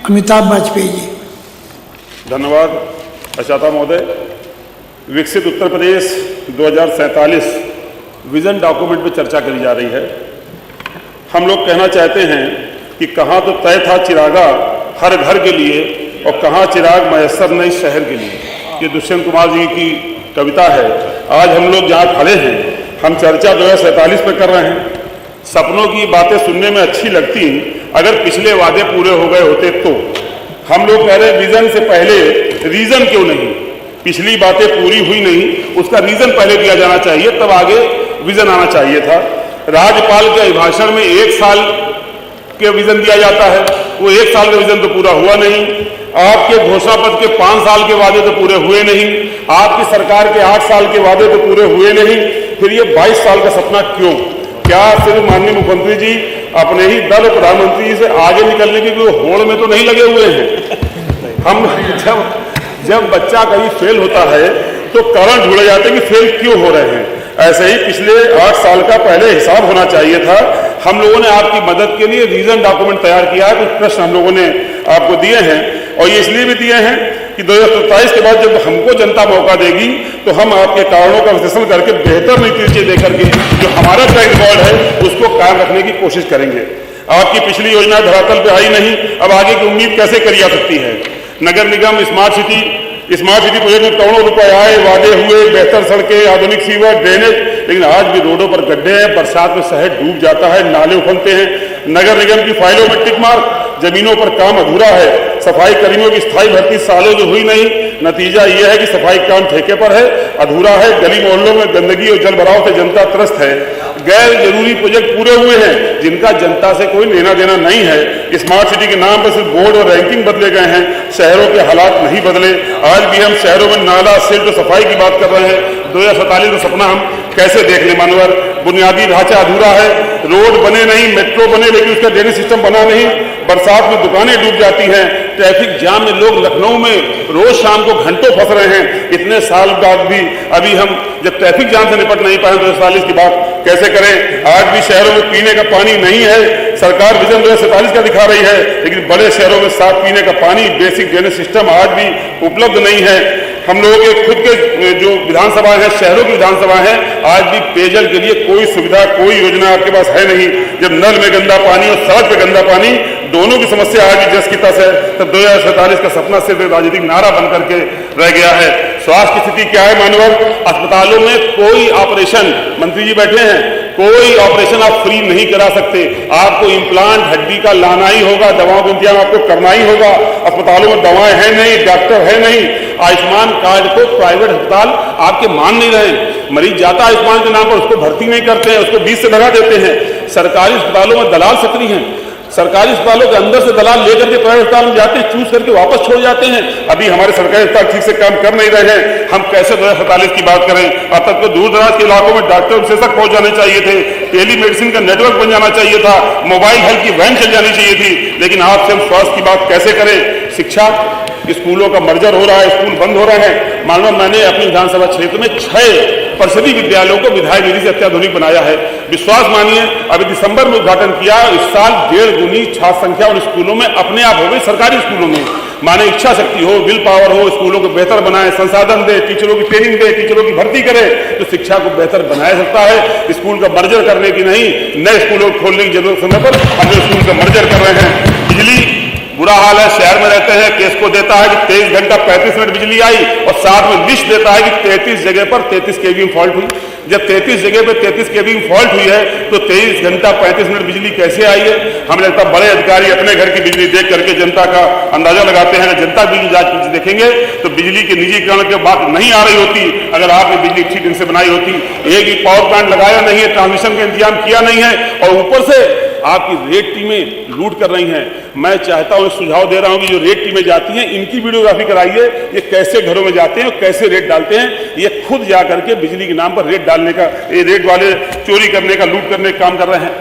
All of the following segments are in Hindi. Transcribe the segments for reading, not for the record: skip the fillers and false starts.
अमिताभ वाजपेयी जी। धन्यवाद अशाता महोदय। विकसित उत्तर प्रदेश 2047 विजन डॉक्यूमेंट पर चर्चा करी जा रही है। हम लोग कहना चाहते हैं कि कहाँ तो तय था चिरागा हर घर के लिए और कहाँ चिराग मयसर नहीं शहर के लिए। ये दुष्यंत कुमार जी की कविता है। आज हम लोग जहाँ खड़े हैं हम चर्चा 2047 पर कर रहे हैं। सपनों की बातें सुनने में अच्छी लगती अगर पिछले वादे पूरे हो गए होते तो। हम लोग कह रहे विजन से पहले रीजन क्यों नहीं। पिछली बातें पूरी हुई नहीं, उसका रीजन पहले दिया जाना चाहिए, तब आगे विजन आना चाहिए था। राज्यपाल के अभिभाषण में 1 साल के विजन दिया जाता है, वो 1 साल का विजन तो पूरा हुआ नहीं। आपके घोषणा पत्र के 5 साल के वादे तो पूरे हुए नहीं। आपकी सरकार के 8 साल के वादे तो पूरे हुए नहीं। फिर ये 22 साल का सपना क्यों? क्या सिर्फ माननीय मुख्यमंत्री जी अपने ही दल और प्रधानमंत्री से आगे निकलने की कोई होड़ में तो नहीं लगे हुए हैं? हम जब बच्चा कहीं फेल होता है तो कारण ढूंढे जाते हैं कि फेल क्यों हो रहे हैं। ऐसे ही पिछले 8 साल का पहले हिसाब होना चाहिए था। हम लोगों ने आपकी मदद के लिए रीजन डॉक्यूमेंट तैयार किया है। कुछ प्रश्न हम लोगों ने आपको दिए हैं और ये इसलिए भी दिए हैं कि 2027 के बाद जब हमको जनता मौका देगी तो हम आपके कारणों का विश्लेषण करके बेहतर नतीजे देकर के जो हमारा ट्रैक रिकॉर्ड है उसको कायम रखने की कोशिश करेंगे। आपकी पिछली योजना धरातल पे आई नहीं, अब आगे की उम्मीद कैसे करी जा सकती है? नगर निगम स्मार्ट सिटी प्रोजेक्ट में करोड़ों रुपए आए, वादे हुए, बेहतर सड़कें, आधुनिक सीवर, ड्रेनेज, लेकिन आज भी रोडों पर गड्ढे हैं। बरसात में शहर डूब जाता है, नाले उफनते हैं। नगर निगम की फाइलों में टिक मार्क, जमीनों पर काम अधूरा है। सफाई कर्मियों की स्थायी भर्ती सालों से हुई नहीं। नतीजा यह है कि सफाई काम ठेके पर है, अधूरा है। गली मोहल्लों में गंदगी और जल भराव से जनता त्रस्त है। गैर जरूरी प्रोजेक्ट पूरे हुए हैं जिनका जनता से कोई लेना देना नहीं है। स्मार्ट सिटी के नाम पर सिर्फ बोर्ड और रैंकिंग बदले गए हैं, शहरों के हालात नहीं बदले। आज भी हम शहरों में नाला, सिल्ट, सफाई की बात कर रहे हैं। 2047 का सपना हम कैसे देख लें मानवर? बुनियादी ढांचा अधूरा है, रोड बने नहीं, मेट्रो बने लेकिन उसका ड्रेनेज सिस्टम बना नहीं। बरसात में दुकानें डूब जाती हैं। ट्रैफिक जाम में लोग लखनऊ में रोज शाम को घंटों फंस रहे हैं। इतने साल बाद भी अभी हम जब ट्रैफिक जाम से निपट नहीं पाए 2047 की बात कैसे करें? आज भी शहरों में पीने का पानी नहीं है। सरकार विजन 2047 का दिखा रही है लेकिन बड़े शहरों में साफ पीने का पानी, बेसिक ड्रेनेज सिस्टम आज भी उपलब्ध नहीं है। हम लोगों के खुद के जो विधानसभा है, शहरों की विधानसभा है, आज भी पेयजल के लिए कोई सुविधा, कोई योजना आपके पास है नहीं। जब नल में गंदा पानी और सड़क पे गंदा पानी, दोनों की समस्या आज भी जस की तस है, तब 2047 का सपना सिर्फ राजनीतिक नारा बन करके रह गया है। स्वास्थ्य की स्थिति क्या है मानवर? अस्पतालों में कोई ऑपरेशन, मंत्री जी बैठे हैं, कोई ऑपरेशन आप फ्री नहीं करा सकते। आपको इम्प्लांट हड्डी का लाना ही होगा, दवाओं का इंतजाम आपको करना ही होगा। अस्पतालों में दवाएं हैं नहीं, डॉक्टर है नहीं। आयुष्मान कार्ड को प्राइवेट अस्पताल आपके मान नहीं रहे। मरीज जाता है आयुष्मान के नाम पर, उसको भर्ती नहीं करते हैं, उसको 20 से लगा देते हैं। सरकारी अस्पतालों में दलाल सक्रिय हैं। सरकारी अस्पतालों के अंदर से दलाल लेकर के प्राइवेट अस्पताल में जाते हैं, चूज करके वापस छोड़ जाते हैं। अभी हमारे सरकारी अस्पताल ठीक से काम कर नहीं रहे हैं। हम कैसे 2047 की बात करें? अब तक तो दूर दराज के इलाकों में डॉक्टर विशेषज्ञ पहुंच जाने चाहिए थे, टेलीमेडिसिन का नेटवर्क बन जाना चाहिए था, मोबाइल हेल्थ की वैन चल जानी चाहिए थी। लेकिन आपसे हम स्वास्थ्य की बात कैसे करें? शिक्षा, स्कूलों का मर्जर हो रहा है, स्कूल बंद हो रहे हैं। मान लो मैंने अपनी विधानसभा क्षेत्र में 6 परिषदीय विद्यालयों को विधायक निधि से अत्याधुनिक बनाया है। विश्वास मानिए अभी दिसंबर में उद्घाटन किया, इस साल 1.5 गुनी छात्र संख्या उन स्कूलों में अपने आप हो गई। सरकारी स्कूलों में माने इच्छा शक्ति हो, विल पावर हो, स्कूलों को बेहतर बनाए, संसाधन दे, टीचरों की ट्रेनिंग दे, टीचरों की भर्ती करे तो शिक्षा को बेहतर बनाया सकता है। स्कूल का मर्जर करने की नहीं, नए स्कूलों को खोलने की जरूरत समय पर हम स्कूल का मर्जर कर रहे हैं। बिजली बुरा हाल है, शहर में रहते हैं, केस को देता है कि 23 घंटा 35 मिनट बिजली आई और साथ में लिस्ट देता है कि 33 जगह पर 33 kV में फॉल्ट हुई। जब 33 जगह पर 33 kV में फॉल्ट हुई है तो 23 घंटा 35 मिनट बिजली कैसे आई है? हमें लगता है बड़े अधिकारी अपने घर की बिजली देख करके जनता का अंदाजा लगाते हैं। जनता बिजली जांच देखेंगे तो बिजली के निजीकरण की बात नहीं आ रही होती। अगर आपने बिजली अच्छी ढंग से बनाई होती, एक भी पावर प्लांट लगाया नहीं है, ट्रांसमिशन का इंतजाम किया नहीं है और ऊपर से आपकी रेड टीमें लूट कर रही हैं। मैं चाहता हूं, सुझाव दे रहा हूं कि जो रेड टीमें जाती हैं इनकी वीडियोग्राफी कराइए। ये कैसे घरों में जाते हैं और कैसे रेड डालते हैं, ये खुद जा करके बिजली के नाम पर रेड डालने का, ये रेड वाले चोरी करने का, लूट करने का काम कर रहे हैं।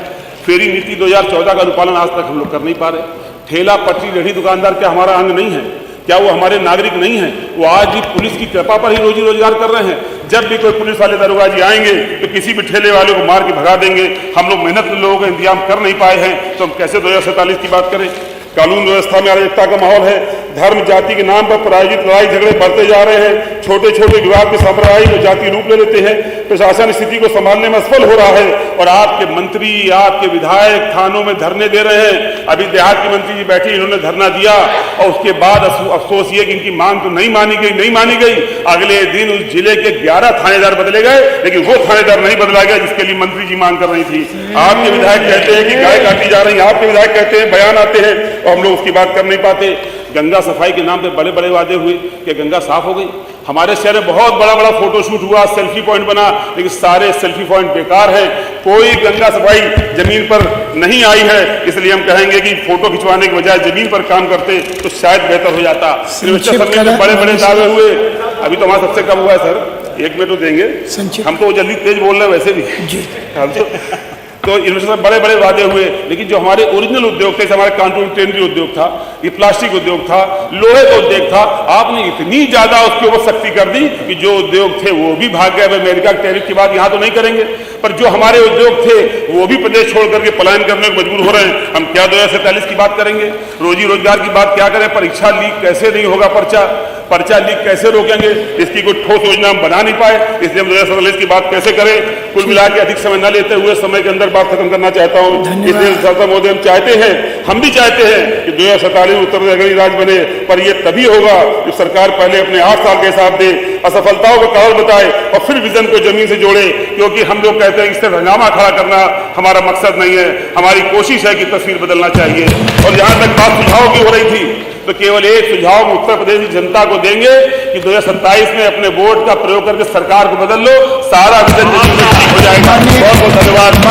फेरी नीति 2014 का अनुपालन आज तक हम लोग कर नहीं पा रहे। ठेला पटरी रेहड़ी दुकानदार क्या हमारा अंग नहीं है? क्या वो हमारे नागरिक नहीं हैं? वो आज भी पुलिस की कृपा पर ही रोजी रोजगार कर रहे हैं। जब भी कोई पुलिस वाले दरोगा जी आएंगे तो किसी भी ठेले वाले को मार के भगा देंगे। हम लोग मेहनत लोगों का इंतजाम कर नहीं पाए हैं तो हम कैसे 2047 की बात करें? कानून व्यवस्था में अराजकता का माहौल है, धर्म जाति के नाम पर प्रायोजित लड़ाई झगड़े बढ़ते जा रहे हैं, छोटे छोटे विवाद के साम्राज्य को जाति रूप ले लेते हैं, प्रशासन स्थिति को संभालने में असफल हो रहा है और आपके मंत्री, आपके विधायक थानों में धरने दे रहे हैं। अभी देहात की मंत्री जी बैठी, इन्होंने धरना दिया और उसके बाद अफसोस ये कि इनकी मांग तो नहीं मानी गई। अगले दिन उस जिले के 11 थानेदार बदले गए, लेकिन वो थानेदार नहीं बदला गया जिसके लिए मंत्री जी मांग कर रही थी। आपके विधायक कहते हैं कि गाय काटी जा रही है, आपके विधायक कहते हैं, बयान आते हैं और हम लोग उसकी बात कर नहीं पाते। गंगा सफाई के नाम पे बड़े बड़े वादे हुए कि गंगा साफ हो गई। हमारे शहर में बहुत बड़ा बड़ा फोटोशूट हुआ, सेल्फी पॉइंट बना, लेकिन सारे सेल्फी पॉइंट बेकार है। कोई गंगा सफाई जमीन पर नहीं आई है। इसलिए हम कहेंगे कि फोटो खिंचवाने के बजाय जमीन पर काम करते तो शायद बेहतर हो जाता। बड़े बड़े दावे हुए, अभी तो हमारा सबसे कम हुआ है सर, 1 मिनट तो देंगे। हम तो जल्दी तेज बोल रहे हैं वैसे भी। तो इन्वेस्टर में बड़े बड़े वादे हुए, लेकिन जो हमारे ओरिजिनल उद्योग थे, हमारे कानपुर टेनरी उद्योग था, ये प्लास्टिक उद्योग था, लोहे का उद्योग था, आपने इतनी ज्यादा उसके ऊपर सख्ती कर दी कि जो उद्योग थे वो भी भाग गए। अमेरिका के टैरिफ की बात यहाँ तो नहीं करेंगे, पर जो हमारे उद्योग थे वो भी प्रदेश छोड़ करके पलायन करने को मजबूर हो रहे हैं। हम क्या 2047 की बात करेंगे, रोजी रोजगार की बात क्या करें, परीक्षा लीक कैसे नहीं होगा, पर्चा लीक कैसे रोकेंगे, इसकी कोई ठोस योजना हम बना नहीं पाए। इसलिए हम 2047 की बात कैसे करें। कुल मिला के अधिक समय न लेते हुए समय के अंदर बात खत्म करना चाहता हूँ। इसलिए सरकार महोदय हम भी चाहते हैं कि 2047 उत्तर प्रदेश राज्य बने, पर यह तभी होगा जब सरकार पहले अपने 8 साल के हिसाब दे, असफलताओं का कारण बताए और फिर विजन को जमीन से जोड़े। क्योंकि हम लोग कहते हैं इससे हंगामा खड़ा करना हमारा मकसद नहीं है, हमारी कोशिश है कि तस्वीर बदलना चाहिए। और जहां तक बात सुझाव की हो रही थी, तो केवल एक सुझाव उत्तर प्रदेश की जनता को देंगे कि 2027 में अपने वोट का प्रयोग करके सरकार को बदल लो, सारा विजन हो जाएगा। बहुत बहुत धन्यवाद।